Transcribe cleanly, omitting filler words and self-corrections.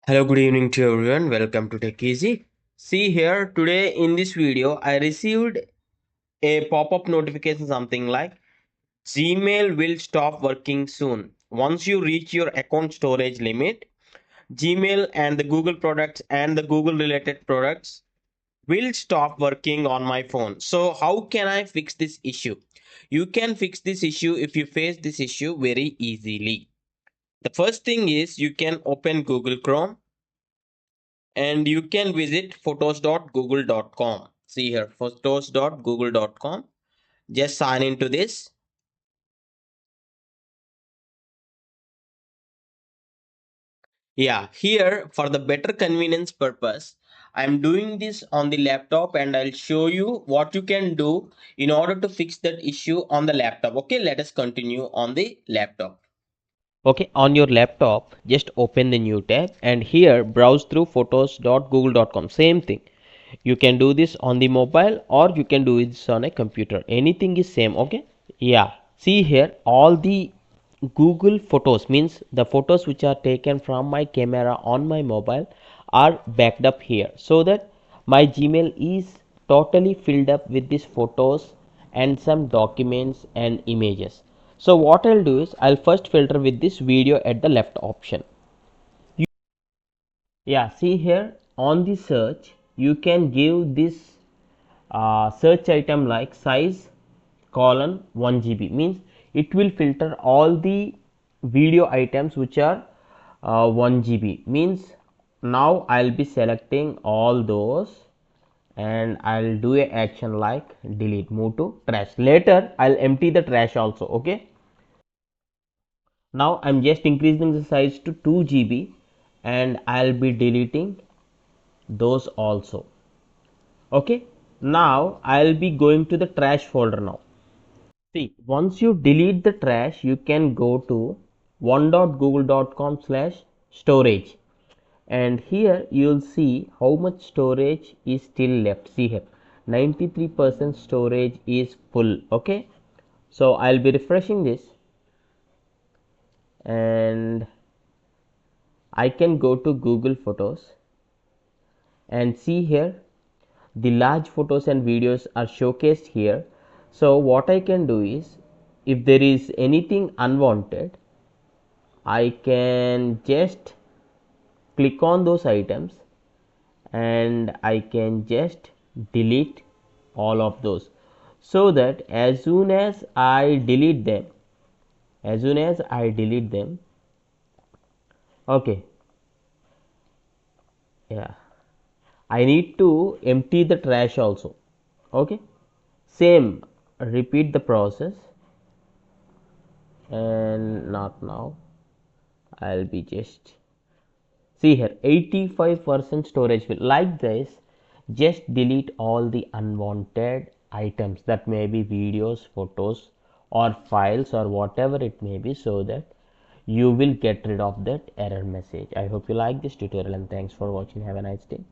Hello, good evening to everyone. Welcome to Tech Easy. See here, today in this video, I received a pop-up notification something like Gmail will stop working soon. Once you reach your account storage limit, Gmail and the Google products and the Google related products will stop working on my phone. So how can I fix this issue? You can fix this issue if you face this issue very easily. The first thing is you can open Google Chrome and you can visit photos.google.com. See here, photos.google.com. Just sign into this. Yeah, here for the better convenience purpose, I'm doing this on the laptop and I'll show you what you can do in order to fix that issue on the laptop. Okay, let us continue on the laptop. Okay, on your laptop, just open the new tab and here browse through photos.google.com. Same thing. You can do this on the mobile or you can do this on a computer. Anything is same, okay? Yeah, see here all the Google photos means the photos which are taken from my camera on my mobile are backed up here so that my Gmail is totally filled up with these photos and some documents and images. So what I'll do is I'll first filter with this video at the left option. Yeah, see here on the search you can give this search item like size colon 1 GB means it will filter all the video items which are 1 GB means now I'll be selecting all those and I'll do a action like delete, move to trash. Later I'll empty the trash also. Okay, now I'm just increasing the size to 2 GB and I'll be deleting those also. Okay, now I'll be going to the trash folder now. See, once you delete the trash, you can go to one.google.com/storage and here you'll see how much storage is still left. See here, 93% storage is full. Okay, so I'll be refreshing this and I can go to Google Photos and see here the large photos and videos are showcased here. So what I can do is if there is anything unwanted, I can just click on those items and I can just delete all of those so that as soon as I delete them, okay, yeah, I need to empty the trash also. Okay, same, repeat the process and not now. I'll be just see here 85% storage fill. Like this, just delete all the unwanted items that may be videos, photos or files or whatever it may be so that you will get rid of that error message. I hope you like this tutorial and thanks for watching. Have a nice day.